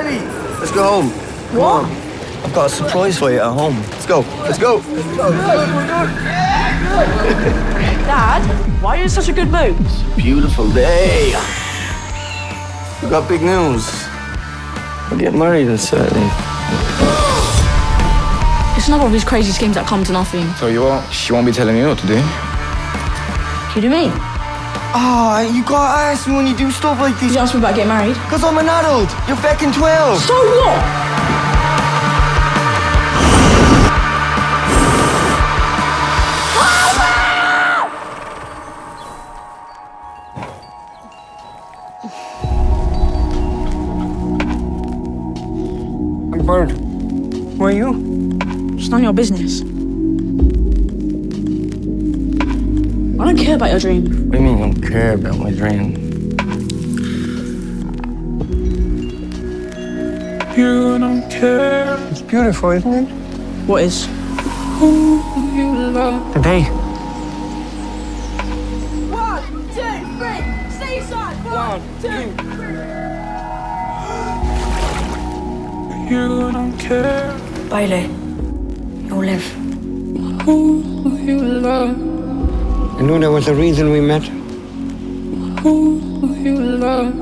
baby. Let's go home. Come on. I've got a surprise for you at home. Let's go. Let's go. Dad, why are you in such a good mood? It's a beautiful day. We got big news. We'll get married this Saturday. It's another of these crazy schemes that come to nothing. So she won't be telling me what to do? Kidding me? Ah, you gotta ask me when you do stuff like this. You asked me about getting married. Because I'm an adult. You're fucking 12. So what? I'm Bird. Who are you? It's none of your business. I don't care about your dream. What do you mean you don't care about my dream? You don't care. It's beautiful, isn't it? What is? Who you love. The day. 1, 2, 3, seaside. 1, 2, 3. You don't care. Bailey, you'll live. Who you love. I knew there was a reason we met. Who you love.